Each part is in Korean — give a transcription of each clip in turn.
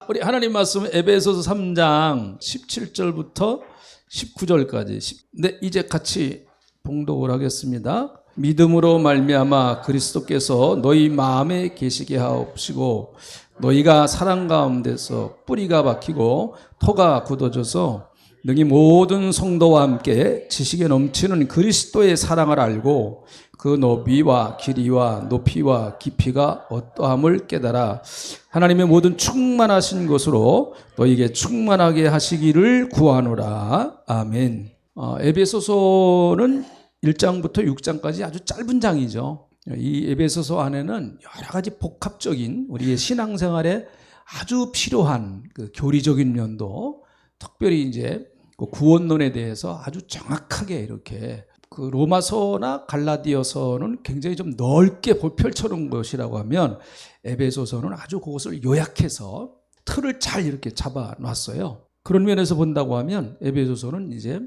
우리 하나님 말씀 에베소서 3장 17절부터 19절까지. 네, 이제 같이 봉독을 하겠습니다. 믿음으로 말미암아 그리스도께서 너희 마음에 계시게 하옵시고 너희가 사랑 가운데서 뿌리가 박히고 토가 굳어져서 능히 모든 성도와 함께 지식에 넘치는 그리스도의 사랑을 알고 그 너비와 길이와 높이와 깊이가 어떠함을 깨달아 하나님의 모든 충만하신 것으로 너희에게 충만하게 하시기를 구하노라. 아멘. 에베소서는 1장부터 6장까지 아주 짧은 장이죠. 이 에베소서 안에는 여러 가지 복합적인 우리의 신앙생활에 아주 필요한 그 교리적인 면도, 특별히 이제 그 구원론에 대해서 아주 정확하게 이렇게, 그 로마서나 갈라디아서는 굉장히 좀 넓게 펼쳐놓은 것이라고 하면 에베소서는 아주 그것을 요약해서 틀을 잘 이렇게 잡아놨어요. 그런 면에서 본다고 하면 에베소서는 이제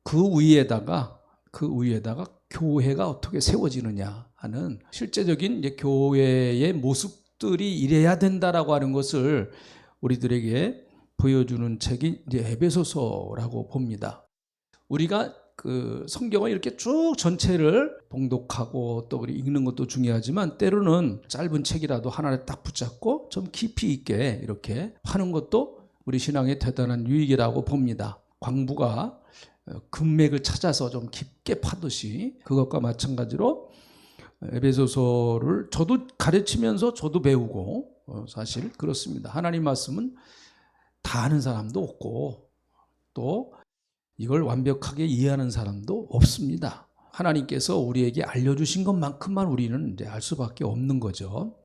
그 위에다가 교회가 어떻게 세워지느냐 하는 실제적인 이제 교회의 모습들이 이래야 된다라고 하는 것을 우리들에게 보여주는 책이 이제 에베소서라고 봅니다. 우리가 그 성경을 이렇게 쭉 전체를 봉독하고 또 읽는 것도 중요하지만 때로는 짧은 책이라도 하나를 딱 붙잡고 좀 깊이 있게 이렇게 파는 것도 우리 신앙의 대단한 유익이라고 봅니다. 광부가 금맥을 찾아서 좀 깊게 파듯이 그것과 마찬가지로 에베소서를 저도 가르치면서 저도 배우고 사실 그렇습니다. 하나님 말씀은 다 아는 사람도 없고 또 이걸 완벽하게 이해하는 사람도 없습니다. 하나님께서 우리에게 알려주신 것만큼만 우리는 이제 알 수밖에 없는 거죠.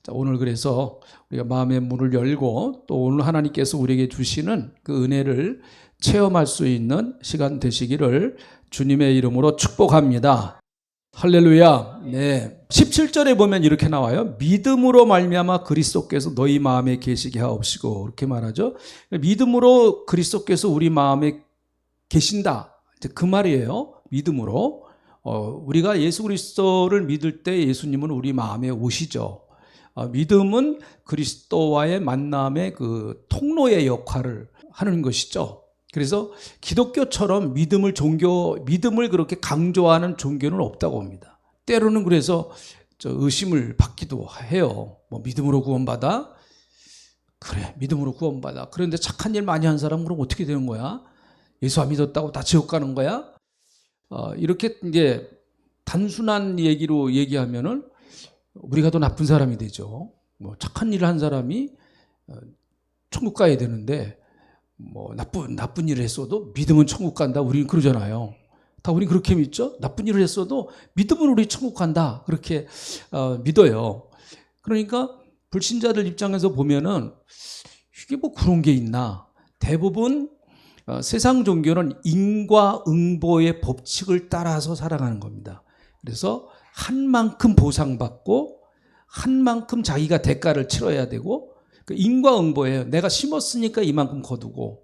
자, 오늘 그래서 우리가 마음의 문을 열고 또 오늘 하나님께서 우리에게 주시는 그 은혜를 체험할 수 있는 시간 되시기를 주님의 이름으로 축복합니다. 할렐루야. 네. 17절에 보면 이렇게 나와요. 믿음으로 말미암아 그리스도께서 너희 마음에 계시게 하옵시고, 이렇게 말하죠. 믿음으로 그리스도께서 우리 마음에 계신다. 그 말이에요. 믿음으로. 우리가 예수 그리스도를 믿을 때 예수님은 우리 마음에 오시죠. 믿음은 그리스도와의 만남의 그 통로의 역할을 하는 것이죠. 그래서 기독교처럼 믿음을 그렇게 강조하는 종교는 없다고 봅니다. 때로는 그래서 의심을 받기도 해요. 뭐 믿음으로 구원받아? 그래, 믿음으로 구원받아. 그런데 착한 일 많이 한 사람은 그럼 어떻게 되는 거야? 예수 안 믿었다고 다 지옥 가는 거야? 이렇게 이제 단순한 얘기로 얘기하면은 우리가 더 나쁜 사람이 되죠. 뭐 착한 일을 한 사람이 천국 가야 되는데 뭐 나쁜 일을 했어도 믿으면 천국 간다. 우리는 그러잖아요. 다 우리는 그렇게 믿죠. 나쁜 일을 했어도 믿으면 우리 천국 간다. 그렇게 믿어요. 그러니까 불신자들 입장에서 보면은 이게 뭐 그런 게 있나. 대부분 세상 종교는 인과응보의 법칙을 따라서 살아가는 겁니다. 그래서 한 만큼 보상받고 한 만큼 자기가 대가를 치러야 되고, 인과응보예요. 내가 심었으니까 이만큼 거두고.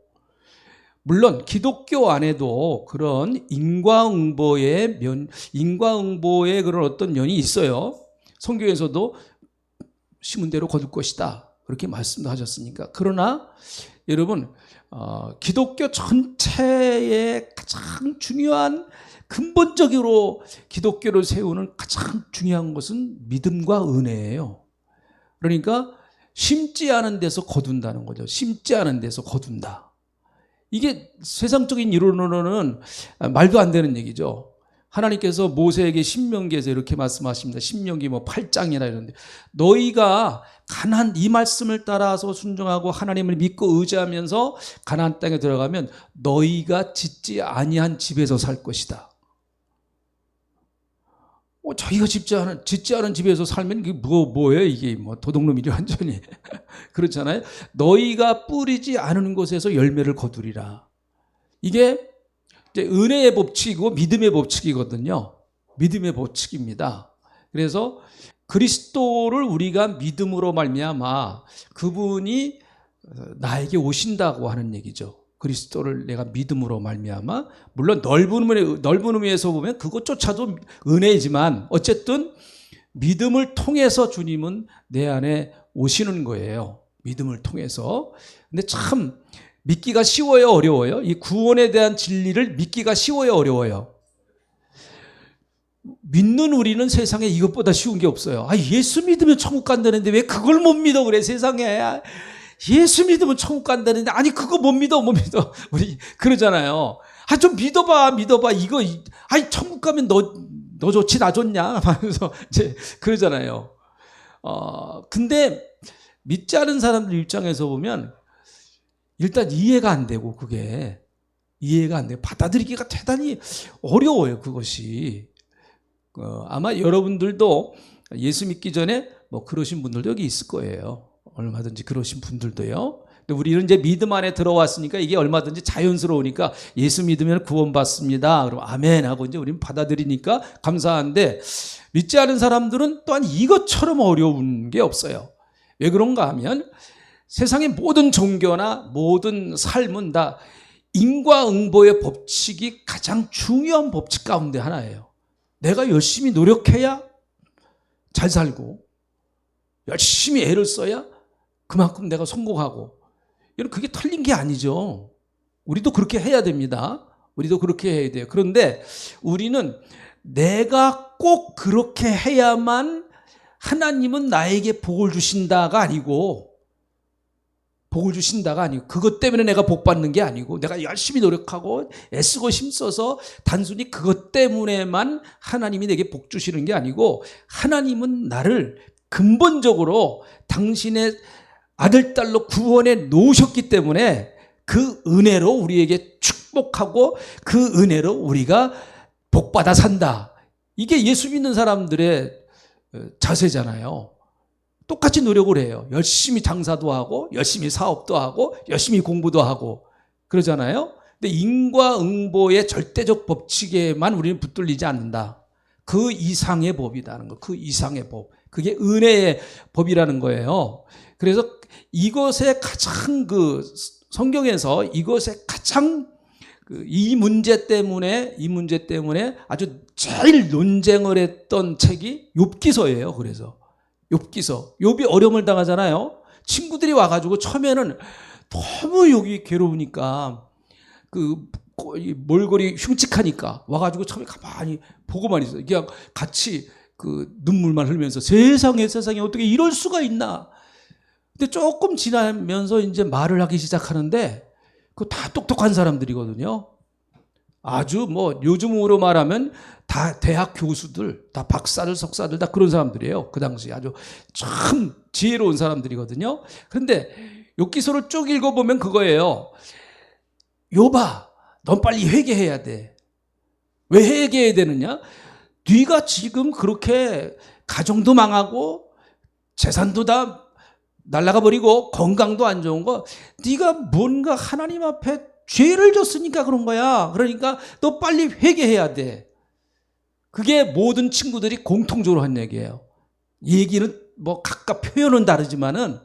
물론 기독교 안에도 그런 인과응보의 그런 어떤 면이 있어요. 성경에서도 심은 대로 거둘 것이다, 그렇게 말씀도 하셨으니까. 그러나 여러분, 기독교 전체의 가장 중요한, 근본적으로 기독교를 세우는 가장 중요한 것은 믿음과 은혜예요. 그러니까 심지 않은 데서 거둔다는 거죠. 심지 않은 데서 거둔다. 이게 세상적인 이론으로는 말도 안 되는 얘기죠. 하나님께서 모세에게 신명기에서 이렇게 말씀하십니다. 신명기 8장이나 이런데, 너희가 가나안, 이 말씀을 따라서 순종하고 하나님을 믿고 의지하면서 가나안 땅에 들어가면 너희가 짓지 아니한 집에서 살 것이다. 자기가 짓지 않은 집에서 살면 이게 뭐예요? 이게 도둑놈이죠, 완전히. 그렇잖아요. 너희가 뿌리지 않은 곳에서 열매를 거두리라. 이게 이제 은혜의 법칙이고 믿음의 법칙이거든요. 믿음의 법칙입니다. 그래서 그리스도를 우리가 믿음으로 말미암아 그분이 나에게 오신다고 하는 얘기죠. 그리스도를 내가 믿음으로 말미암아, 물론 넓은 의미에서 보면 그것조차도 은혜이지만 어쨌든 믿음을 통해서 주님은 내 안에 오시는 거예요. 믿음을 통해서. 근데 참 믿기가 쉬워요, 어려워요? 이 구원에 대한 진리를 믿기가 쉬워요, 어려워요? 믿는 우리는 세상에 이것보다 쉬운 게 없어요. 예수 믿으면 천국 간다는데 왜 그걸 못 믿어 그래, 세상에. 예수 믿으면 천국 간다는데 아니 그거 못 믿어. 우리 그러잖아요. 좀 믿어봐. 이거 천국 가면 너 좋지 나 좋냐 하면서 이제 그러잖아요. 근데 믿지 않은 사람들 입장에서 보면 일단 이해가 안 되고, 그게 이해가 안 돼요. 받아들이기가 대단히 어려워요, 그것이. 아마 여러분들도 예수 믿기 전에 뭐 그러신 분들도 여기 있을 거예요. 얼마든지 그러신 분들도요. 근데 우리는 이제 믿음 안에 들어왔으니까 이게 얼마든지 자연스러우니까 예수 믿으면 구원받습니다. 그럼 아멘 하고 이제 우리는 받아들이니까 감사한데, 믿지 않은 사람들은 또한 이것처럼 어려운 게 없어요. 왜 그런가 하면 세상의 모든 종교나 모든 삶은 다 인과응보의 법칙이 가장 중요한 법칙 가운데 하나예요. 내가 열심히 노력해야 잘 살고, 열심히 애를 써야 그만큼 내가 성공하고, 여러분 그게 틀린 게 아니죠. 우리도 그렇게 해야 됩니다. 우리도 그렇게 해야 돼요. 그런데 우리는 내가 꼭 그렇게 해야만 하나님은 나에게 복을 주신다가 아니고, 그것 때문에 내가 복 받는 게 아니고, 내가 열심히 노력하고 애쓰고 힘써서 단순히 그것 때문에만 하나님이 내게 복 주시는 게 아니고, 하나님은 나를 근본적으로 당신의 아들, 딸로 구원해 놓으셨기 때문에 그 은혜로 우리에게 축복하고 그 은혜로 우리가 복받아 산다. 이게 예수 믿는 사람들의 자세잖아요. 똑같이 노력을 해요. 열심히 장사도 하고 열심히 사업도 하고 열심히 공부도 하고 그러잖아요. 근데 인과응보의 절대적 법칙에만 우리는 붙들리지 않는다. 그 이상의 법이라는 거. 그 이상의 법. 그게 은혜의 법이라는 거예요. 그래서 이것에 가장 성경에서 이것에 가장 이 문제 때문에 아주 제일 논쟁을 했던 책이 욥기서예요. 그래서 욥이 어려움을 당하잖아요. 친구들이 와가지고 처음에는 너무 욥이 괴로우니까 몰골이 흉측하니까 와가지고 처음에 가만히 보고만 있어요. 그냥 같이 눈물만 흘리면서 세상에 어떻게 이럴 수가 있나. 근데 조금 지나면서 이제 말을 하기 시작하는데 그거 다 똑똑한 사람들이거든요. 아주 요즘으로 말하면 다 대학 교수들, 다 박사들, 석사들 다 그런 사람들이에요. 그 당시 아주 참 지혜로운 사람들이거든요. 그런데 욥기서를 쭉 읽어보면 그거예요. 욥아, 넌 빨리 회개해야 돼. 왜 회개해야 되느냐? 네가 지금 그렇게 가정도 망하고 재산도 다 날아가 버리고 건강도 안 좋은 거, 네가 뭔가 하나님 앞에 죄를 졌으니까 그런 거야. 그러니까 너 빨리 회개해야 돼. 그게 모든 친구들이 공통적으로 한 얘기예요. 이 얘기는 각각 표현은 다르지만은,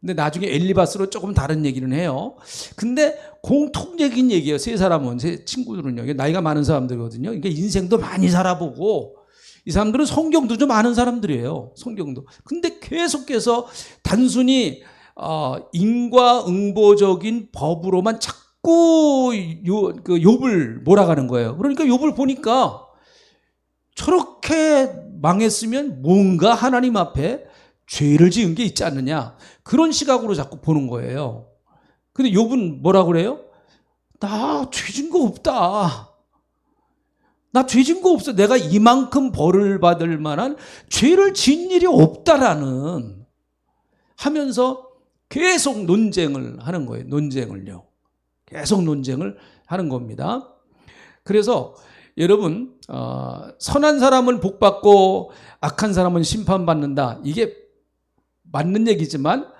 근데 나중에 엘리바스로 조금 다른 얘기는 해요. 근데 공통적인 얘기예요. 세 친구들은요. 나이가 많은 사람들이거든요. 그러니까 인생도 많이 살아보고, 이 사람들은 성경도 좀 아는 사람들이에요. 성경도. 근데 계속해서 단순히 인과응보적인 법으로만 자꾸 욥을 몰아가는 거예요. 그러니까 욥을 보니까 저렇게 망했으면 뭔가 하나님 앞에 죄를 지은 게 있지 않느냐. 그런 시각으로 자꾸 보는 거예요. 근데 욥은 뭐라 그래요? 나 죄 진 거 없다. 나 죄 진 거 없어. 내가 이만큼 벌을 받을 만한 죄를 진 일이 없다라는 하면서 계속 논쟁을 하는 거예요. 계속 논쟁을 하는 겁니다. 그래서 여러분, 선한 사람은 복받고 악한 사람은 심판받는다. 이게 맞는 얘기지만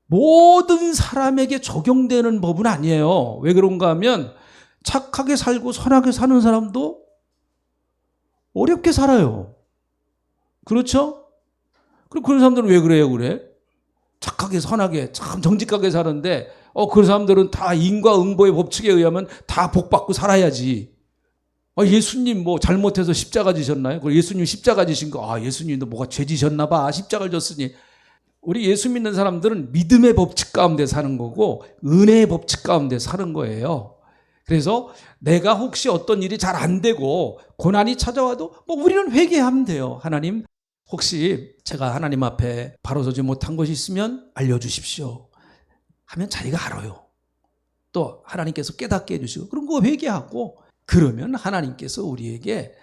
모든 사람에게 적용되는 법은 아니에요. 왜 그런가 하면 착하게 살고 선하게 사는 사람도 어렵게 살아요. 그렇죠? 그럼 그런 사람들은 왜 그래요? 착하게 선하게 참 정직하게 사는데 그런 사람들은 다 인과응보의 법칙에 의하면 다 복받고 살아야지. 예수님 잘못해서 십자가 지셨나요? 예수님 십자가 지신 거, 예수님도 뭐가 죄 지셨나 봐. 십자가를 졌으니. 우리 예수 믿는 사람들은 믿음의 법칙 가운데 사는 거고 은혜의 법칙 가운데 사는 거예요. 그래서 내가 혹시 어떤 일이 잘 안 되고 고난이 찾아와도 뭐 우리는 회개하면 돼요. 하나님, 혹시 제가 하나님 앞에 바로 서지 못한 것이 있으면 알려주십시오 하면 자기가 알아요. 또 하나님께서 깨닫게 해주시고 그런 거 회개하고 그러면 하나님께서 우리에게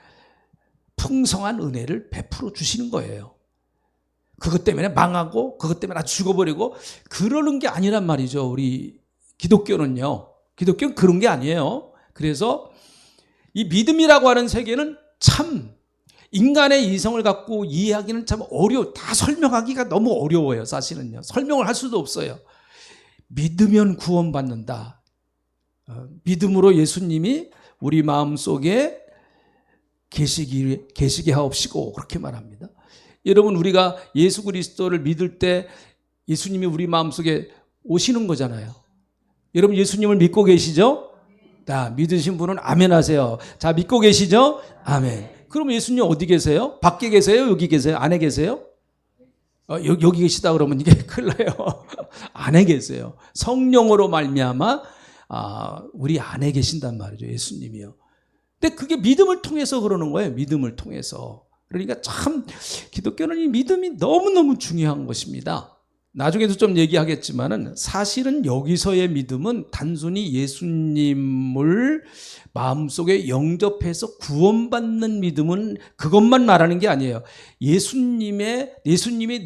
풍성한 은혜를 베풀어 주시는 거예요. 그것 때문에 망하고 그것 때문에 죽어버리고 그러는 게 아니란 말이죠. 우리 기독교는요. 기독교는 그런 게 아니에요. 그래서 이 믿음이라고 하는 세계는 참 인간의 이성을 갖고 이해하기는 참 어려워. 다 설명하기가 너무 어려워요. 사실은요. 설명을 할 수도 없어요. 믿으면 구원받는다. 믿음으로 예수님이 우리 마음속에 계시게 하옵시고 그렇게 말합니다. 여러분, 우리가 예수 그리스도를 믿을 때 예수님이 우리 마음속에 오시는 거잖아요. 여러분, 예수님을 믿고 계시죠? 자, 믿으신 분은 아멘 하세요. 자, 믿고 계시죠? 아멘. 그럼 예수님 어디 계세요? 밖에 계세요? 여기 계세요? 안에 계세요? 여기 계시다 그러면 이게 큰일 나요. 안에 계세요. 성령으로 말미암아 우리 안에 계신단 말이죠. 예수님이요. 근데 그게 믿음을 통해서 그러는 거예요. 믿음을 통해서. 그러니까 참 기독교는 이 믿음이 너무너무 중요한 것입니다. 나중에도 좀 얘기하겠지만은 사실은 여기서의 믿음은 단순히 예수님을 마음속에 영접해서 구원받는 믿음은 그것만 말하는 게 아니에요. 예수님이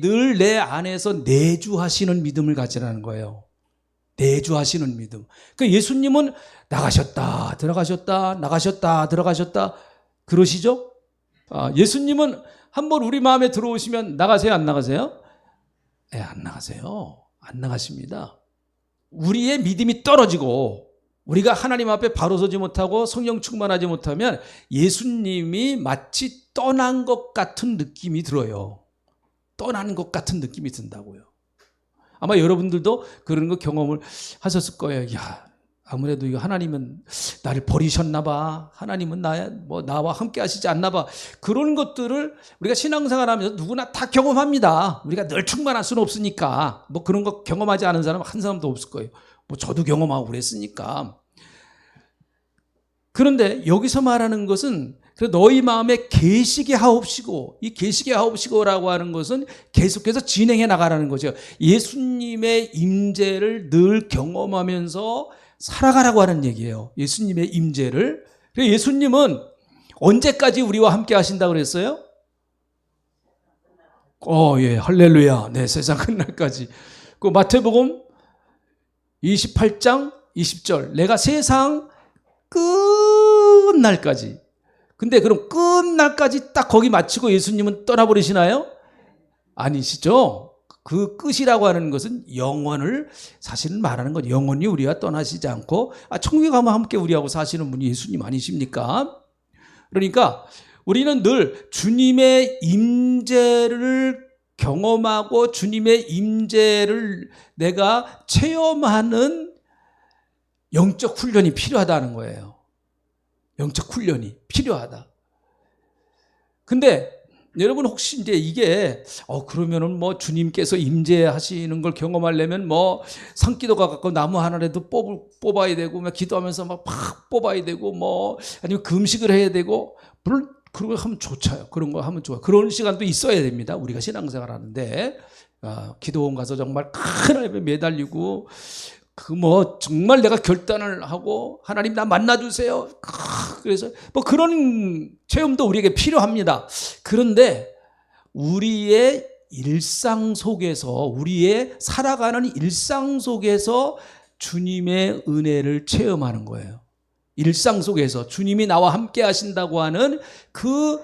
늘 내 안에서 내주하시는 믿음을 가지라는 거예요. 내주하시는 믿음. 그러니까 예수님은 나가셨다, 들어가셨다, 나가셨다, 들어가셨다. 그러시죠? 예수님은 한번 우리 마음에 들어오시면 나가세요, 안 나가세요? 네, 안 나가세요. 안 나가십니다. 우리의 믿음이 떨어지고 우리가 하나님 앞에 바로 서지 못하고 성령 충만하지 못하면 예수님이 마치 떠난 것 같은 느낌이 들어요. 떠난 것 같은 느낌이 든다고요. 아마 여러분들도 그런 거 경험을 하셨을 거예요. 야, 아무래도 이거 하나님은 나를 버리셨나 봐. 하나님은 나와 함께 하시지 않나 봐. 그런 것들을 우리가 신앙생활 하면서 누구나 다 경험합니다. 우리가 늘 충만할 수는 없으니까. 뭐 그런 거 경험하지 않은 사람 한 사람도 없을 거예요. 뭐 저도 경험하고 그랬으니까. 그런데 여기서 말하는 것은 너희 마음에 계시게 하옵시고, 이 계시게 하옵시고라고 하는 것은 계속해서 진행해 나가라는 거죠. 예수님의 임재를 늘 경험하면서 살아가라고 하는 얘기예요. 예수님의 임재를. 예수님은 언제까지 우리와 함께 하신다고 그랬어요? 예, 할렐루야. 네, 세상 끝날까지. 그 마태복음 28장 20절. 내가 세상 끝날까지. 근데 그럼 끝날까지 딱 거기 마치고 예수님은 떠나버리시나요? 아니시죠. 그 끝이라고 하는 것은 영원을 사실은 말하는 것. 영원히 우리가 떠나시지 않고 천국에 가면 함께 우리하고 사시는 분이 예수님 아니십니까? 그러니까 우리는 늘 주님의 임재를 경험하고 주님의 임재를 내가 체험하는 영적 훈련이 필요하다는 거예요. 영적 훈련이 필요하다. 근데 여러분 혹시 이제 이게 그러면은 뭐 주님께서 임재하시는 걸 경험하려면 뭐 산기도가 갖고 나무 하나라도 뽑아야 되고 막 기도하면서 막 뽑아야 되고 뭐 아니면 금식을 해야 되고 물론 그런 거 하면 좋죠. 그런 거 하면 좋아. 그런 시간도 있어야 됩니다. 우리가 신앙생활 하는데 기도원 가서 정말 큰 하나님에 매달리고 정말 내가 결단을 하고 하나님 나 만나주세요. 그래서 뭐 그런 체험도 우리에게 필요합니다. 그런데 우리의 일상 속에서 우리의 살아가는 일상 속에서 주님의 은혜를 체험하는 거예요. 일상 속에서 주님이 나와 함께 하신다고 하는 그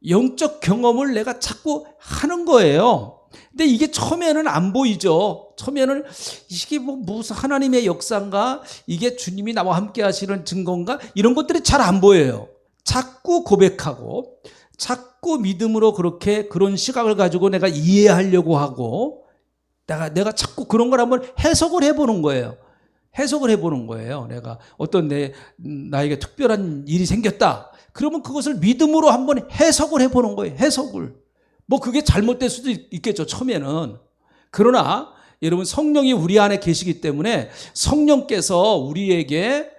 영적 경험을 내가 자꾸 하는 거예요. 근데 이게 처음에는 안 보이죠. 처음에는 이게 무슨 하나님의 역사인가? 이게 주님이 나와 함께 하시는 증거인가? 이런 것들이 잘 안 보여요. 자꾸 고백하고 자꾸 믿음으로 그런 시각을 가지고 내가 이해하려고 하고 내가 자꾸 그런 걸 한번 해석을 해보는 거예요. 해석을 해보는 거예요. 내가 어떤 나에게 특별한 일이 생겼다. 그러면 그것을 믿음으로 한번 해석을 해보는 거예요. 해석을. 뭐 그게 잘못될 수도 있겠죠. 처음에는. 그러나 여러분 성령이 우리 안에 계시기 때문에 성령께서 우리에게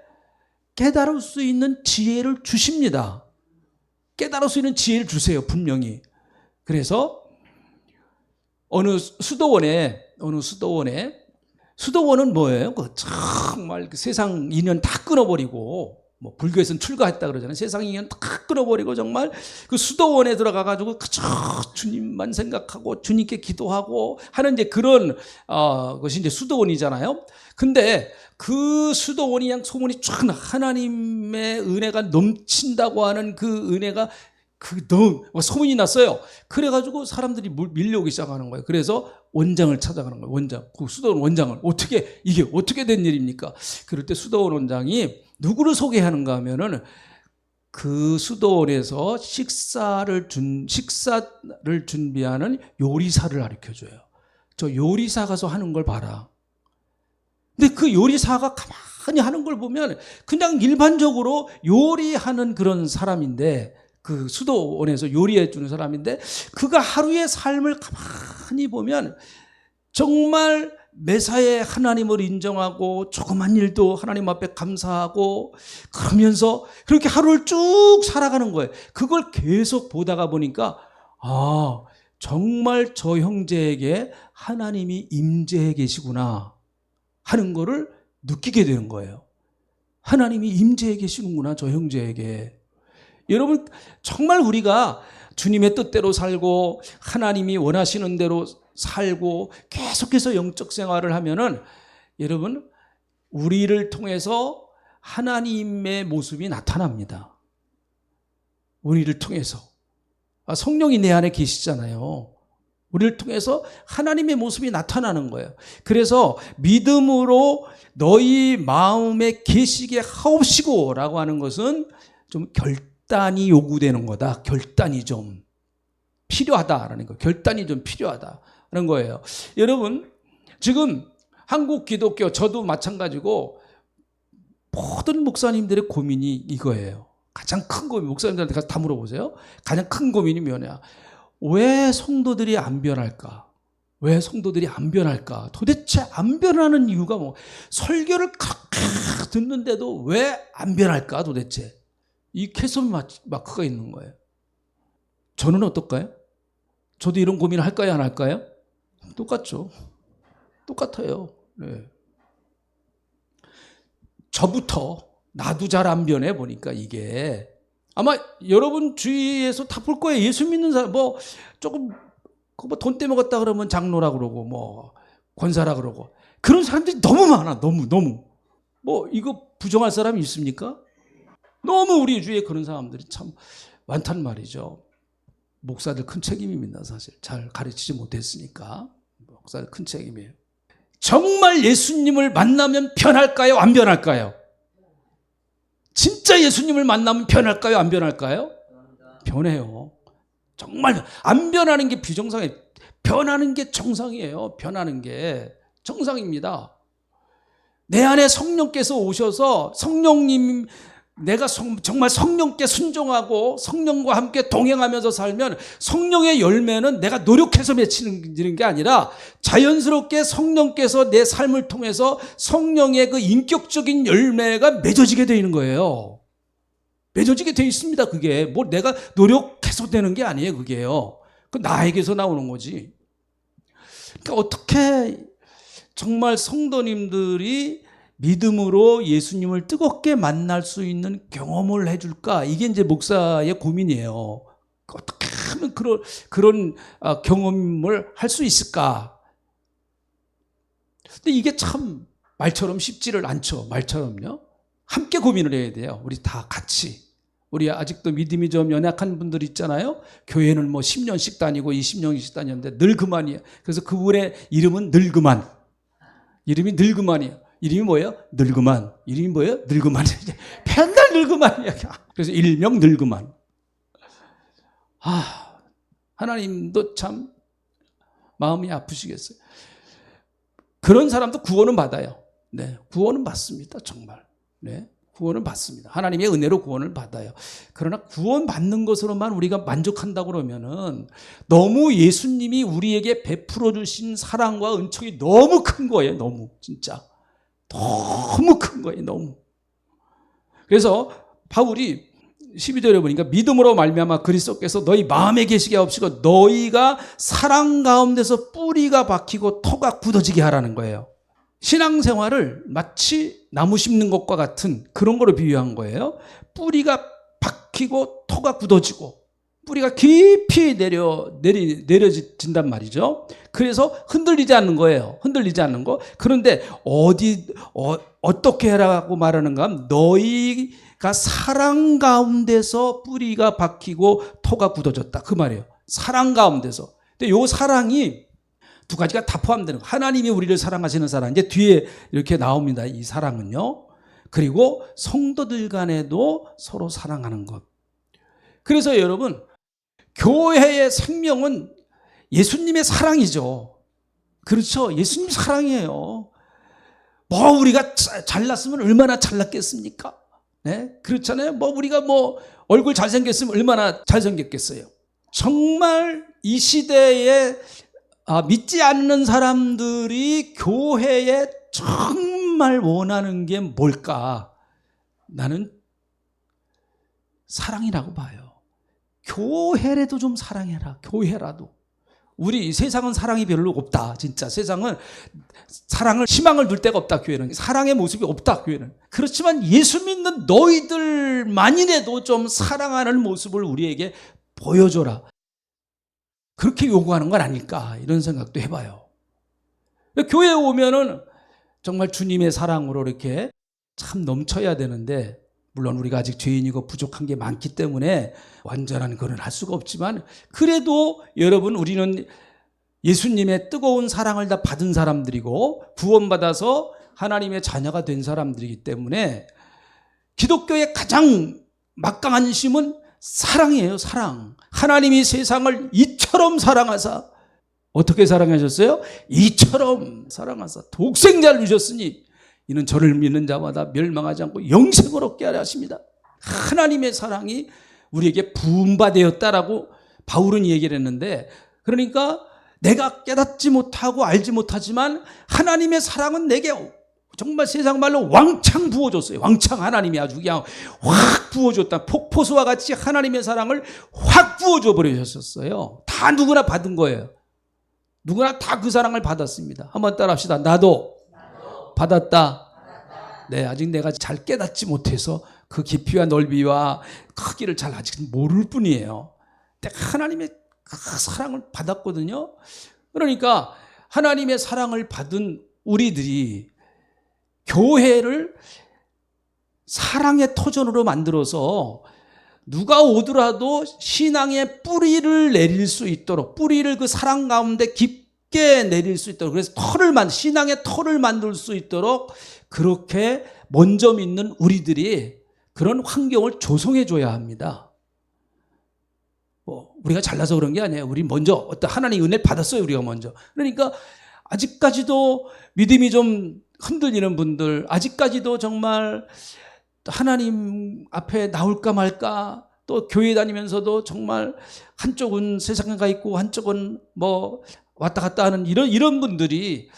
깨달을 수 있는 지혜를 주십니다. 깨달을 수 있는 지혜를 주세요, 분명히. 그래서 어느 수도원은 뭐예요? 정말 정말 세상 인연 다 끊어버리고, 뭐 불교에서는 출가했다 그러잖아요. 세상 인연 다 끊어버리고 정말 그 수도원에 들어가가지고 그저 주님만 생각하고 주님께 기도하고 하는 이제 그런 것이 이제 수도원이잖아요. 근데 그 수도원이 그냥 소문이 쫙 하나님의 은혜가 넘친다고 하는 그 은혜가 너무 소문이 났어요. 그래가지고 사람들이 밀려오기 시작하는 거예요. 그래서 원장을 찾아가는 거예요. 그 수도원 원장을. 이게 어떻게 된 일입니까? 그럴 때 수도원 원장이 누구를 소개하는가 하면은 그 수도원에서 식사를 준비하는 요리사를 가르쳐줘요. 저 요리사 가서 하는 걸 봐라. 근데 그 요리사가 가만히 하는 걸 보면 그냥 일반적으로 요리하는 그런 사람인데, 그 수도원에서 요리해 주는 사람인데, 그가 하루의 삶을 가만히 보면 정말 매사에 하나님을 인정하고 조그만 일도 하나님 앞에 감사하고 그러면서 그렇게 하루를 쭉 살아가는 거예요. 그걸 계속 보다가 보니까 정말 저 형제에게 하나님이 임재해 계시구나 하는 거를 느끼게 되는 거예요. 하나님이 임재해 계시는구나, 저 형제에게. 여러분, 정말 우리가 주님의 뜻대로 살고 하나님이 원하시는 대로 살고 계속해서 영적 생활을 하면은 여러분, 우리를 통해서 하나님의 모습이 나타납니다. 우리를 통해서. 성령이 내 안에 계시잖아요. 우리를 통해서 하나님의 모습이 나타나는 거예요. 그래서 믿음으로 너희 마음에 계시게 하옵시고 라고 하는 것은 좀 결단이 요구되는 거다. 결단이 좀 필요하다라는 거. 결단이 좀 필요하다라는 거예요. 여러분, 지금 한국 기독교, 저도 마찬가지고 모든 목사님들의 고민이 이거예요. 가장 큰 고민, 목사님들한테 가서 다 물어보세요. 가장 큰 고민이 뭐냐? 왜 성도들이 안 변할까? 왜 성도들이 안 변할까? 도대체 안 변하는 이유가 뭐? 설교를 그렇게 듣는데도 왜 안 변할까 도대체? 이 캐선 마크가 있는 거예요. 저는 어떨까요? 저도 이런 고민을 할까요, 안 할까요? 똑같죠. 똑같아요. 네. 저부터 나도 잘 안 변해 보니까 이게 아마 여러분 주위에서 다 볼 거예요. 예수 믿는 사람 뭐 조금 뭐 돈 떼먹었다 그러면 장로라 그러고 뭐 권사라 그러고 그런 사람들이 너무 많아. 너무 뭐 이거 부정할 사람이 있습니까? 너무 우리 주위에 그런 사람들이 참 많단 말이죠. 목사들 큰 책임입니다. 사실 잘 가르치지 못했으니까 목사들 큰 책임이에요. 정말 예수님을 만나면 변할까요? 안 변할까요? 진짜 예수님을 만나면 변할까요? 안 변할까요? 변해요. 정말 안 변하는 게 비정상이에요. 변하는 게 정상이에요. 변하는 게 정상입니다. 내 안에 성령께서 오셔서 성령님, 내가 정말 성령께 순종하고 성령과 함께 동행하면서 살면 성령의 열매는 내가 노력해서 맺히는 게 아니라 자연스럽게 성령께서 내 삶을 통해서 성령의 그 인격적인 열매가 맺어지게 되는 거예요. 맺어지게 돼 있습니다. 그게 뭐 내가 노력해서 되는 게 아니에요. 그게요. 그 나에게서 나오는 거지. 그러니까 어떻게 정말 성도님들이 믿음으로 예수님을 뜨겁게 만날 수 있는 경험을 해줄까? 이게 이제 목사의 고민이에요. 어떻게 하면 그런 경험을 할 수 있을까? 근데 이게 참 말처럼 쉽지를 않죠. 말처럼요. 함께 고민을 해야 돼요. 우리 다 같이. 우리 아직도 믿음이 좀 연약한 분들 있잖아요. 교회는 뭐 10년씩 다니고 20년씩 다녔는데 늘 그만이에요. 그래서 그분의 이름은 늙그만. 이름이 늙그만이에요. 이름이 뭐예요? 늙그만. 이름이 뭐예요? 늙그만. 맨날 늙그만이야. 그래서 일명 늙그만. 하나님도 참 마음이 아프시겠어요. 그런 사람도 구원은 받아요. 네, 구원은 받습니다. 정말. 네, 구원을 받습니다. 하나님의 은혜로 구원을 받아요. 그러나 구원 받는 것으로만 우리가 만족한다고 그러면은 너무 예수님이 우리에게 베풀어 주신 사랑과 은총이 너무 큰 거예요. 너무 진짜 너무 큰 거예요. 너무. 그래서 바울이 12절에 보니까 믿음으로 말미암아 그리스도께서 너희 마음에 계시게 하옵시고 너희가 사랑 가운데서 뿌리가 박히고 토가 굳어지게 하라는 거예요. 신앙생활을 마치 나무 심는 것과 같은 그런 거로 비유한 거예요. 뿌리가 박히고 토가 굳어지고 뿌리가 깊이 내려진단 말이죠. 그래서 흔들리지 않는 거예요. 흔들리지 않는 거. 그런데 어떻게 해라고 말하는가 하면 너희가 사랑 가운데서 뿌리가 박히고 토가 굳어졌다. 그 말이에요. 사랑 가운데서. 근데 요 사랑이 두 가지가 다 포함되는 거예요. 하나님이 우리를 사랑하시는 사랑. 이제 뒤에 이렇게 나옵니다. 이 사랑은요. 그리고 성도들 간에도 서로 사랑하는 것. 그래서 여러분, 교회의 생명은 예수님의 사랑이죠. 그렇죠. 예수님 사랑이에요. 뭐 우리가 잘났으면 얼마나 잘났겠습니까? 네? 그렇잖아요. 뭐 우리가 뭐 얼굴 잘생겼으면 얼마나 잘생겼겠어요. 정말 이 시대에 믿지 않는 사람들이 교회에 정말 원하는 게 뭘까? 나는 사랑이라고 봐요. 교회라도 좀 사랑해라. 교회라도. 우리 세상은 사랑이 별로 없다. 진짜 세상은 사랑을 희망을 둘 데가 없다. 교회는 사랑의 모습이 없다. 교회는. 그렇지만 예수 믿는 너희들만이라도 좀 사랑하는 모습을 우리에게 보여줘라. 그렇게 요구하는 건 아닐까 이런 생각도 해봐요. 교회에 오면은 정말 주님의 사랑으로 이렇게 참 넘쳐야 되는데 물론 우리가 아직 죄인이고 부족한 게 많기 때문에 완전한 그런 할 수가 없지만 그래도 여러분 우리는 예수님의 뜨거운 사랑을 다 받은 사람들이고 구원받아서 하나님의 자녀가 된 사람들이기 때문에 기독교의 가장 막강한 힘은 사랑이에요. 사랑. 하나님이 세상을 이처럼 사랑하사 어떻게 사랑하셨어요? 이처럼 사랑하사 독생자를 주셨으니 이는 저를 믿는 자마다 멸망하지 않고 영생을 얻게 하려 하십니다. 하나님의 사랑이 우리에게 부음바되었다라고 바울은 얘기를 했는데 그러니까 내가 깨닫지 못하고 알지 못하지만 하나님의 사랑은 내게 정말 세상 말로 왕창 부어줬어요. 왕창 하나님이 아주 그냥 확 부어줬다. 폭포수와 같이 하나님의 사랑을 확 부어줘 버리셨어요. 다 누구나 받은 거예요. 누구나 다 그 사랑을 받았습니다. 한번 따라 합시다. 나도 받았다. 네, 아직 내가 잘 깨닫지 못해서 그 깊이와 넓이와 크기를 잘 아직 모를 뿐이에요. 내가 하나님의 그 사랑을 받았거든요. 그러니까 하나님의 사랑을 받은 우리들이 교회를 사랑의 터전으로 만들어서 누가 오더라도 신앙의 뿌리를 내릴 수 있도록 뿌리를 그 사랑 가운데 깊게 내릴 수 있도록 그래서 신앙의 털을 만들 수 있도록 그렇게 먼저 믿는 우리들이 그런 환경을 조성해 줘야 합니다. 우리가 잘나서 그런 게 아니에요. 우리 먼저 어떤 하나님의 은혜를 받았어요. 우리가 먼저. 그러니까 아직까지도 믿음이 좀 흔들리는 분들, 아직까지도 정말 하나님 앞에 나올까 말까, 또 교회 다니면서도 정말 한쪽은 세상에 가 있고 한쪽은 뭐 왔다 갔다 하는 이런 분들이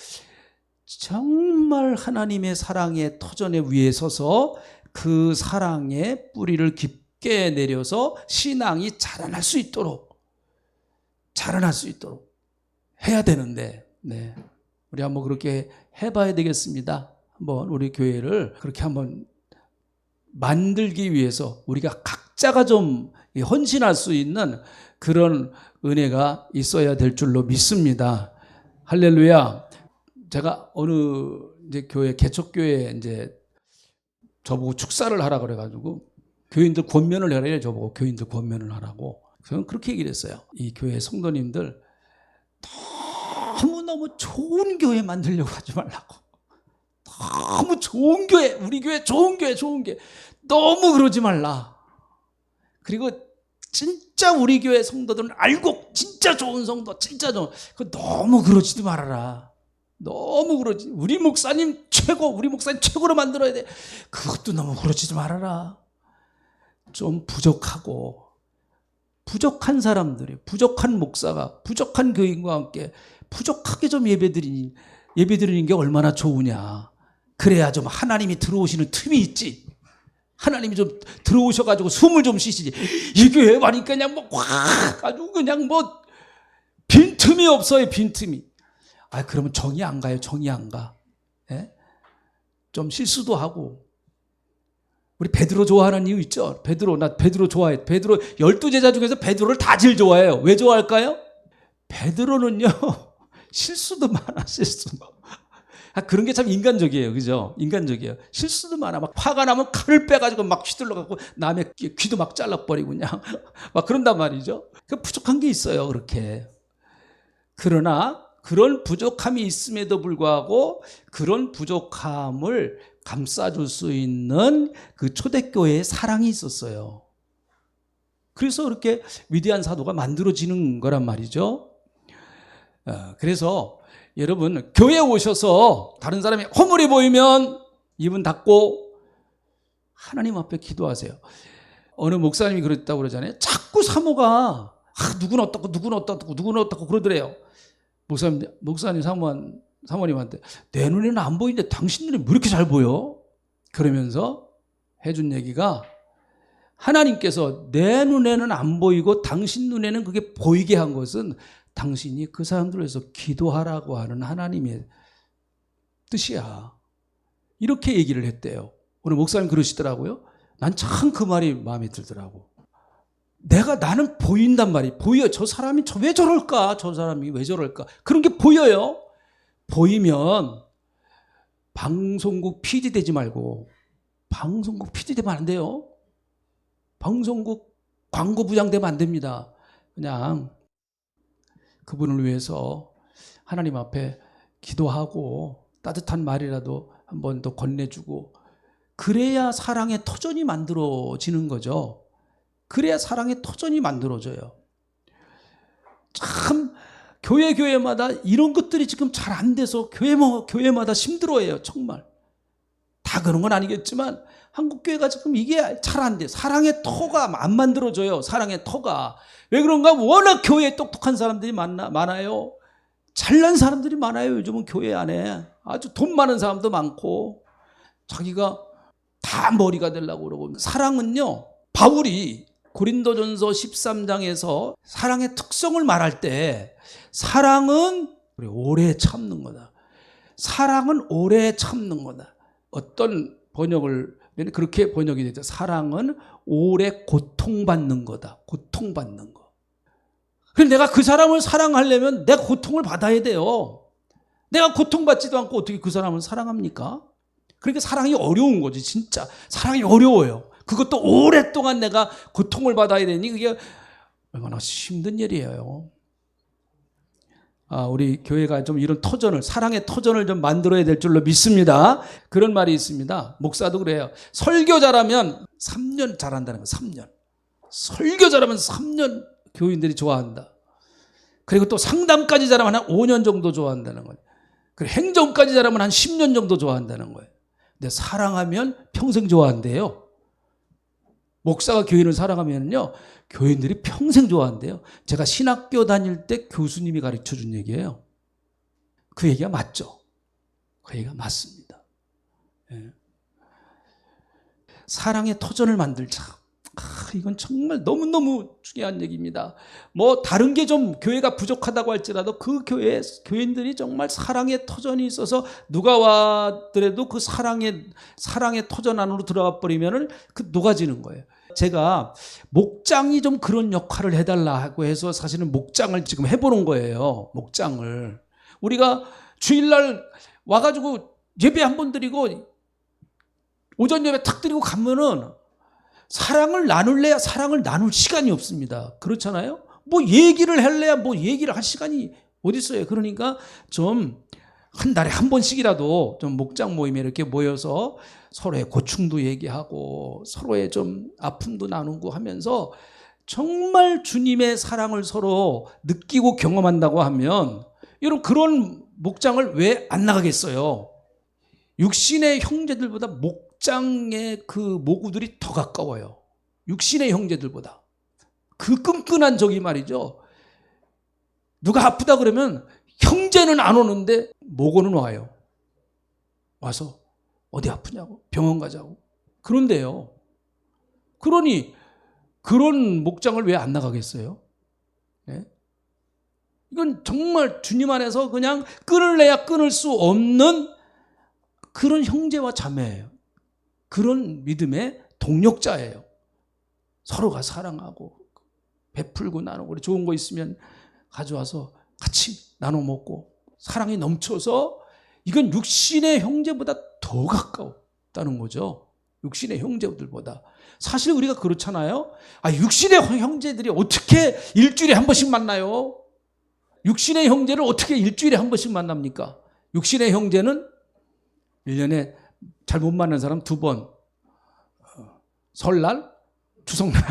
정말 하나님의 사랑의 터전에 위에 서서 그 사랑의 뿌리를 깊게 내려서 신앙이 자라날 수 있도록 해야 되는데, 네. 우리 한번 그렇게 해봐야 되겠습니다. 한번 우리 교회를 그렇게 한번 만들기 위해서 우리가 각자가 좀 헌신할 수 있는 그런 은혜가 있어야 될 줄로 믿습니다. 할렐루야. 제가 어느 이제 교회 개척교회 이제 저보고 축사를 하라 그래가지고 교인들 권면을 해라 저보고 교인들 권면을 하라고 저는 그렇게 얘기를 했어요. 이 교회 성도님들 너무너무 좋은 교회 만들려고 하지 말라고. 너무 좋은 교회, 우리 교회 좋은 교회 너무 그러지 말라. 그리고 진짜 우리 교회 성도들은 알고 진짜 좋은 성도 진짜 좋은 그 너무 그러지도 말아라. 너무 그러지. 우리 목사님 최고, 우리 목사님 최고로 만들어야 돼. 그것도 너무 그러지 말아라. 좀 부족하고, 부족한 사람들이, 부족한 목사가, 부족한 교인과 함께 부족하게 좀 예배드리는 게 얼마나 좋으냐. 그래야 좀 하나님이 들어오시는 틈이 있지. 하나님이 좀 들어오셔가지고 숨을 좀 쉬시지. 이 교회 와니까 그냥 뭐, 아주 그냥 뭐, 빈틈이 없어요, 빈틈이. 아, 그러면 정이 안 가요, 정이 안 가. 예? 좀 실수도 하고. 우리 베드로 좋아하는 이유 있죠? 나 베드로 좋아해. 베드로 12제자 중에서 베드로를 다 제일 좋아해요. 왜 좋아할까요? 베드로는요, 실수도 많아, 실수도. 그런 게 참 인간적이에요. 그죠? 인간적이에요. 실수도 많아. 막 화가 나면 칼을 빼가지고 막 휘둘러갖고 남의 귀도 막 잘라버리고 그냥 막 그런단 말이죠. 부족한 게 있어요. 그렇게. 그러나 그런 부족함이 있음에도 불구하고 그런 부족함을 감싸줄 수 있는 그 초대교회의 사랑이 있었어요. 그래서 그렇게 위대한 사도가 만들어지는 거란 말이죠. 그래서 여러분, 교회에 오셔서 다른 사람이 허물이 보이면 입은 닫고 하나님 앞에 기도하세요. 어느 목사님이 그랬다고 그러잖아요. 자꾸 사모가 누구는 어떻고 누구는 어떻고 누구는 어떻고 그러더래요. 목사님 사모님한테 내 눈에는 안 보이는데 당신 눈에 왜 이렇게 잘 보여? 그러면서 해준 얘기가, 하나님께서 내 눈에는 안 보이고 당신 눈에는 그게 보이게 한 것은 당신이 그 사람들을 위해서 기도하라고 하는 하나님의 뜻이야. 이렇게 얘기를 했대요. 오늘 목사님 그러시더라고요. 난 참 그 말이 마음에 들더라고. 나는 보인단 말이에요. 보여. 저 사람이 왜 저럴까? 저 사람이 왜 저럴까? 그런 게 보여요. 보이면 방송국 PD 되지 말고, 방송국 PD 되면 안 돼요. 방송국 광고부장 되면 안 됩니다. 그냥 그분을 위해서 하나님 앞에 기도하고 따뜻한 말이라도 한 번 더 건네주고, 그래야 사랑의 터전이 만들어지는 거죠. 그래야 사랑의 터전이 만들어져요. 참 교회마다 이런 것들이 지금 잘 안 돼서 교회마다 힘들어해요. 정말. 다 그런 건 아니겠지만 한국교회가 지금 이게 잘 안 돼. 사랑의 터가 안 만들어져요. 사랑의 터가. 왜 그런가? 워낙 교회에 똑똑한 사람들이 많아요. 잘난 사람들이 많아요. 요즘은 교회 안에. 아주 돈 많은 사람도 많고, 자기가 다 머리가 되려고 그러고. 사랑은요, 바울이 고린도전서 13장에서 사랑의 특성을 말할 때, 사랑은 오래 참는 거다. 사랑은 오래 참는 거다. 어떤 번역을 그렇게 번역이 되죠. 사랑은 오래 고통받는 거다. 고통받는 거. 그럼 내가 그 사람을 사랑하려면 내가 고통을 받아야 돼요. 내가 고통받지도 않고 어떻게 그 사람을 사랑합니까? 그러니까 사랑이 어려운 거지. 진짜 사랑이 어려워요. 그것도 오랫동안 내가 고통을 받아야 되니 그게 얼마나 힘든 일이에요. 우리 교회가 좀 이런 터전을, 사랑의 터전을 좀 만들어야 될 줄로 믿습니다. 그런 말이 있습니다. 목사도 그래요. 설교자라면 3년 잘한다는 거예요. 3년. 설교자라면 3년 교인들이 좋아한다. 그리고 또 상담까지 잘하면 한 5년 정도 좋아한다는 거예요. 그리고 행정까지 잘하면 한 10년 정도 좋아한다는 거예요. 근데 사랑하면 평생 좋아한대요. 목사가 교인을 사랑하면요, 교인들이 평생 좋아한대요. 제가 신학교 다닐 때 교수님이 가르쳐 준 얘기예요. 그 얘기가 맞죠? 그 얘기가 맞습니다. 예. 사랑의 터전을 만들자. 이건 정말 너무너무 중요한 얘기입니다. 뭐 다른 게 좀 교회가 부족하다고 할지라도 그 교인들이 정말 사랑의 터전이 있어서 누가 왔더라도 그 사랑의 터전 안으로 들어가 버리면은 그 녹아지는 거예요. 제가 목장이 좀 그런 역할을 해달라고 해서 사실은 목장을 지금 해보는 거예요. 목장을. 우리가 주일날 와가지고 예배 한 번 드리고 오전 예배 탁 드리고 가면은 사랑을 나눌래야 사랑을 나눌 시간이 없습니다. 그렇잖아요? 뭐 얘기를 할래야 뭐 얘기를 할 시간이 어디 있어요. 그러니까 좀 한 달에 한 번씩이라도 좀 목장 모임에 이렇게 모여서 서로의 고충도 얘기하고 서로의 좀 아픔도 나누고 하면서 정말 주님의 사랑을 서로 느끼고 경험한다고 하면, 여러분 그런 목장을 왜 안 나가겠어요? 육신의 형제들보다 목장의 그 모구들이 더 가까워요. 육신의 형제들보다. 그 끈끈한 적이 말이죠. 누가 아프다 그러면 형제는 안 오는데 모고는 와요. 와서 어디 아프냐고, 병원 가자고. 그런데요. 그러니 그런 목장을 왜 안 나가겠어요? 네? 이건 정말 주님 안에서 그냥 끊을래야 끊을 수 없는 그런 형제와 자매예요. 그런 믿음의 동력자예요. 서로가 사랑하고 베풀고 나누고 우리 좋은 거 있으면 가져와서 같이 나눠 먹고 사랑이 넘쳐서 이건 육신의 형제보다 더 가까웠다는 거죠. 육신의 형제들보다. 사실 우리가 그렇잖아요. 육신의 형제들이 어떻게 일주일에 한 번씩 만나요? 육신의 형제를 어떻게 일주일에 한 번씩 만납니까? 육신의 형제는 1년에 잘 못 만난 사람 2번. 설날, 추석날.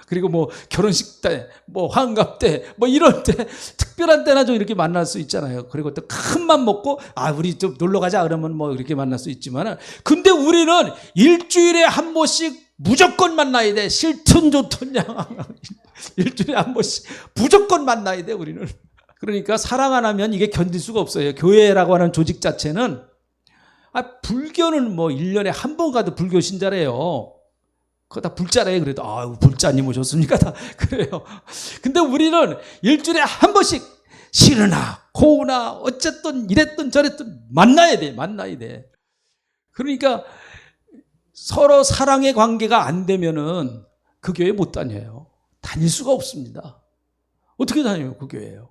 그리고 뭐 결혼식 때, 뭐 환갑 때, 뭐 이런 때, 특별한 때나 좀 이렇게 만날 수 있잖아요. 그리고 또 큰 맘 먹고, 우리 좀 놀러 가자 그러면 뭐 이렇게 만날 수 있지만, 근데 우리는 일주일에 한 번씩 무조건 만나야 돼. 싫든 좋든 양. 일주일에 한 번씩 무조건 만나야 돼, 우리는. 그러니까 사랑 안 하면 이게 견딜 수가 없어요. 교회라고 하는 조직 자체는, 불교는 뭐 1년에 한 번 가도 불교 신자래요. 그거 다 불자래. 그래도 불자님 오셨습니까? 다 그래요. 근데 우리는 일주일에 한 번씩 싫으나 고우나 어쨌든 이랬든 저랬든 만나야 돼. 그러니까 서로 사랑의 관계가 안 되면은 그 교회 못 다녀요. 다닐 수가 없습니다. 어떻게 다녀요? 그 교회예요.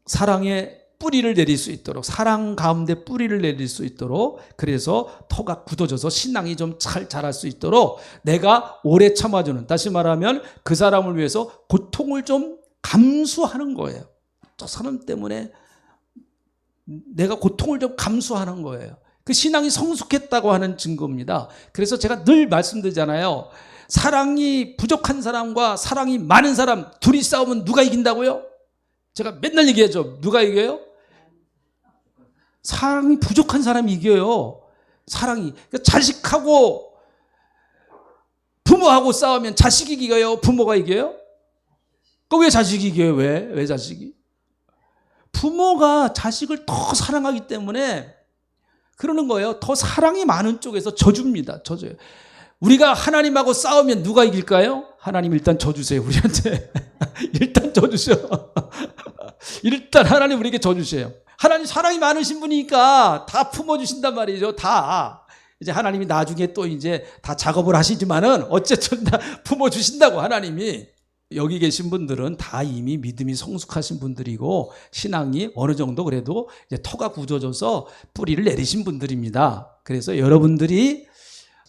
사랑의 뿌리를 내릴 수 있도록, 사랑 가운데 뿌리를 내릴 수 있도록, 그래서 터가 굳어져서 신앙이 좀 잘 자랄 수 있도록 내가 오래 참아주는, 다시 말하면 그 사람을 위해서 고통을 좀 감수하는 거예요. 저 사람 때문에 내가 고통을 좀 감수하는 거예요. 그 신앙이 성숙했다고 하는 증거입니다. 그래서 제가 늘 말씀드리잖아요. 사랑이 부족한 사람과 사랑이 많은 사람 둘이 싸우면 누가 이긴다고요? 제가 맨날 얘기하죠. 누가 이겨요? 사랑이 부족한 사람이 이겨요. 사랑이. 그러니까 자식하고 부모하고 싸우면 자식이 이겨요? 부모가 이겨요? 왜 자식이 이겨요? 왜 자식이? 부모가 자식을 더 사랑하기 때문에 그러는 거예요. 더 사랑이 많은 쪽에서 져줍니다. 져줘요. 우리가 하나님하고 싸우면 누가 이길까요? 하나님 일단 져주세요. 우리한테. 일단 져주세요. 일단 하나님 우리에게 져주세요. 하나님 사랑이 많으신 분이니까 다 품어주신단 말이죠. 다. 이제 하나님이 나중에 또 이제 다 작업을 하시지만은 어쨌든 다 품어주신다고 하나님이. 여기 계신 분들은 다 이미 믿음이 성숙하신 분들이고 신앙이 어느 정도 그래도 이제 터가 굳어져서 뿌리를 내리신 분들입니다. 그래서 여러분들이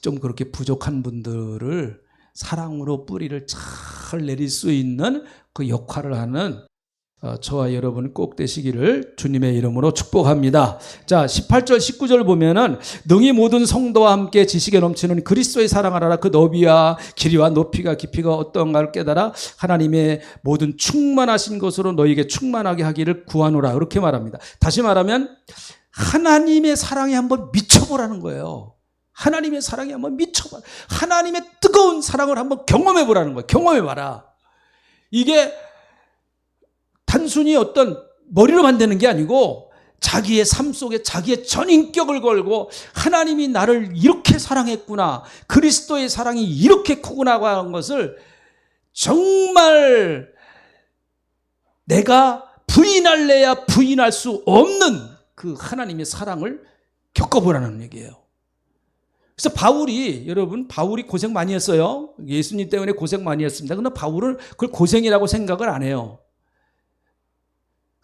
좀 그렇게 부족한 분들을 사랑으로 뿌리를 잘 내릴 수 있는 그 역할을 하는 저와 여러분 꼭 되시기를 주님의 이름으로 축복합니다. 자, 18절 19절 보면은 능히 모든 성도와 함께 지식에 넘치는 그리스도의 사랑을 알아 그 너비와 길이와 높이가 깊이가 어떠한가를 깨달아 하나님의 모든 충만하신 것으로 너희에게 충만하게 하기를 구하노라. 이렇게 말합니다. 다시 말하면 하나님의 사랑에 한번 미쳐보라는 거예요. 하나님의 사랑에 한번 미쳐봐. 하나님의 뜨거운 사랑을 한번 경험해보라는 거예요. 경험해봐라. 이게 단순히 어떤 머리로 만드는 게 아니고 자기의 삶 속에 자기의 전인격을 걸고 하나님이 나를 이렇게 사랑했구나. 그리스도의 사랑이 이렇게 크구나 하는 것을 정말 내가 부인할래야 부인할 수 없는 그 하나님의 사랑을 겪어보라는 얘기예요. 그래서 바울이 고생 많이 했어요. 예수님 때문에 고생 많이 했습니다. 그런데 바울은 그걸 고생이라고 생각을 안 해요.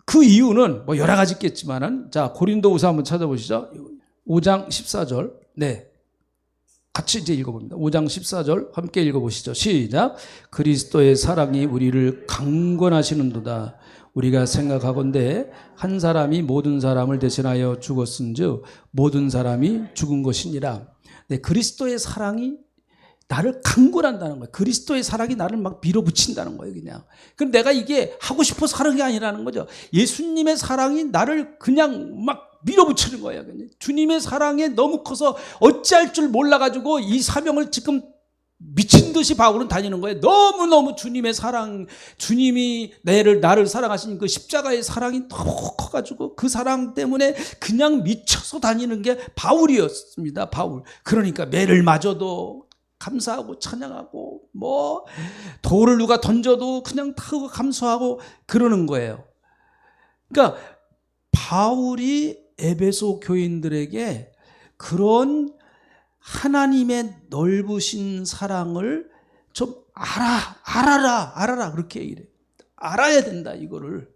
그 이유는 뭐 여러 가지 있겠지만은, 자, 고린도후서 한번 찾아보시죠. 5장 14절. 네. 같이 이제 읽어봅니다. 5장 14절 함께 읽어보시죠. 시작. 그리스도의 사랑이 우리를 강권하시는도다. 우리가 생각하건대 한 사람이 모든 사람을 대신하여 죽었은즉 모든 사람이 죽은 것이니라. 네, 그리스도의 사랑이 나를 강권한다는 거예요. 그리스도의 사랑이 나를 막 밀어붙인다는 거예요, 그냥. 그럼 내가 이게 하고 싶어서 하는 게 아니라는 거죠. 예수님의 사랑이 나를 그냥 막 밀어붙이는 거예요. 그냥. 주님의 사랑에 너무 커서 어찌할 줄 몰라가지고 이 사명을 지금 미친 듯이 바울은 다니는 거예요. 너무너무 주님의 사랑, 주님이 나를 사랑하신 그 십자가의 사랑이 너무 커가지고 그 사랑 때문에 그냥 미쳐서 다니는 게 바울이었습니다. 바울. 그러니까 매를 맞아도 감사하고 찬양하고 뭐 돌을 누가 던져도 그냥 타고 감사하고 그러는 거예요. 그러니까 바울이 에베소 교인들에게 그런 하나님의 넓으신 사랑을 좀 알아라 그렇게 얘기를 해요. 알아야 된다 이거를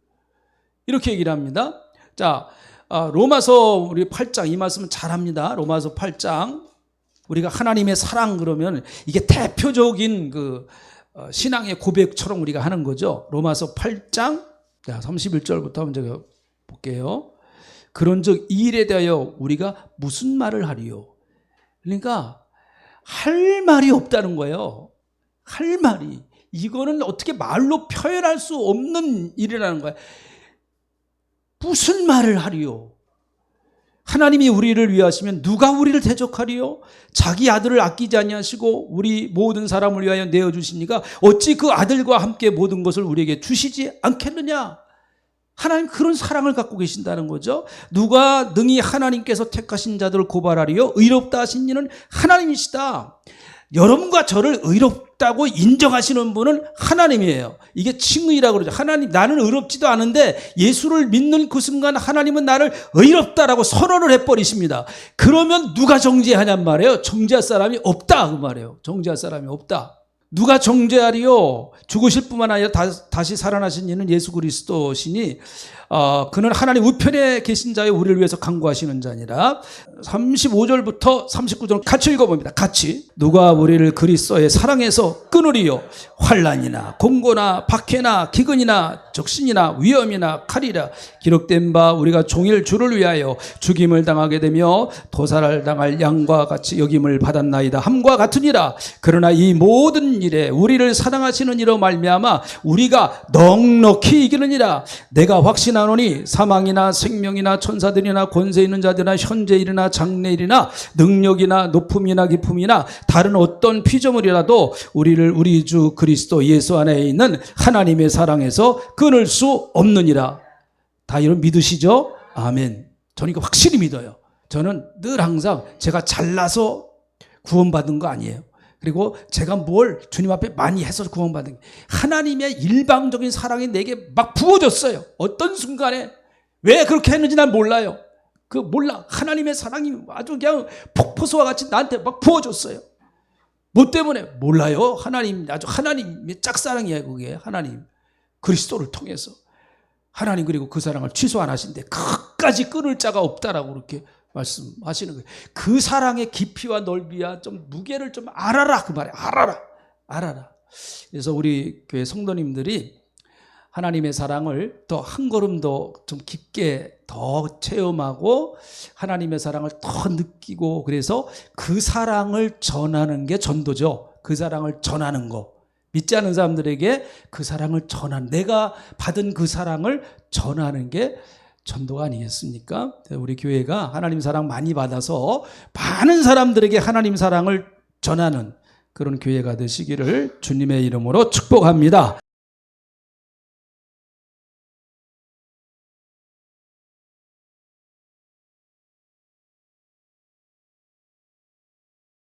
이렇게 얘기를 합니다. 자, 로마서 우리 8장 이 말씀은 잘합니다. 로마서 8장 우리가 하나님의 사랑 그러면 이게 대표적인 그 신앙의 고백처럼 우리가 하는 거죠. 로마서 8장 31절부터 한번 제가 볼게요. 그런즉 이 일에 대하여 우리가 무슨 말을 하리요? 그러니까 할 말이 없다는 거예요. 할 말이. 이거는 어떻게 말로 표현할 수 없는 일이라는 거예요. 무슨 말을 하리요? 하나님이 우리를 위하시면 누가 우리를 대적하리요? 자기 아들을 아끼지 아니하시고 우리 모든 사람을 위하여 내어주시니까 어찌 그 아들과 함께 모든 것을 우리에게 주시지 않겠느냐? 하나님 그런 사랑을 갖고 계신다는 거죠. 누가 능히 하나님께서 택하신 자들을 고발하리요? 의롭다 하신 이는 하나님이시다. 여러분과 저를 의롭다고 인정하시는 분은 하나님이에요. 이게 칭의라고 그러죠. 하나님, 나는 의롭지도 않은데 예수를 믿는 그 순간 하나님은 나를 의롭다라고 선언을 해버리십니다. 그러면 누가 정죄하냔 말이에요. 정죄할 사람이 없다 그 말이에요. 정죄할 사람이 없다. 누가 정죄하리요? 죽으실 뿐만 아니라 다시 살아나신 이는 예수 그리스도시니 그는 하나님 우편에 계신 자여 우리를 위해서 간구하시는 자니라. 35절부터 39절 같이 읽어봅니다. 같이. 누가 우리를 그리스도의 사랑에서 끊으리요? 환난이나 공고나 박해나 기근이나 적신이나 위험이나 칼이라. 기록된 바 우리가 종일 주를 위하여 죽임을 당하게 되며 도살을 당할 양과 같이 여김을 받았나이다 함과 같으니라. 그러나 이 모든 일에 우리를 사랑하시는 이로 말미암아 우리가 넉넉히 이기느니라. 내가 확신하노니 사망이나 생명이나 천사들이나 권세 있는 자들이나 현재일이나 장래일이나 능력이나 높음이나 깊음이나 다른 어떤 피조물이라도 우리를 우리 주 그리스도 예수 안에 있는 하나님의 사랑에서 끊을 수 없느니라. 다 이런 믿으시죠? 아멘. 저는 이거 확실히 믿어요. 저는 늘 항상 제가 잘나서 구원받은 거 아니에요. 그리고 제가 뭘 주님 앞에 많이 해서 구원받은 게 하나님의 일방적인 사랑이 내게 막 부어졌어요. 어떤 순간에 왜 그렇게 했는지 난 몰라요. 몰라. 하나님의 사랑이 아주 그냥 폭포수와 같이 나한테 막 부어졌어요. 뭐 때문에? 몰라요. 하나님, 아주 하나님의 짝사랑이에요. 그게 하나님 그리스도를 통해서 하나님 그리고 그 사랑을 취소 안 하신데 끝까지 끊을 자가 없다라고 그렇게 말씀하시는 거예요. 그 사랑의 깊이와 넓이와 좀 무게를 좀 알아라 그 말이에요. 알아라. 그래서 우리 교회 성도님들이 하나님의 사랑을 더 한 걸음 더 좀 깊게 더 체험하고 하나님의 사랑을 더 느끼고 그래서 그 사랑을 전하는 게 전도죠. 그 사랑을 전하는 거. 믿지 않는 사람들에게 그 사랑을 내가 받은 그 사랑을 전하는 게 전도가 아니겠습니까? 우리 교회가 하나님 사랑 많이 받아서 많은 사람들에게 하나님 사랑을 전하는 그런 교회가 되시기를 주님의 이름으로 축복합니다.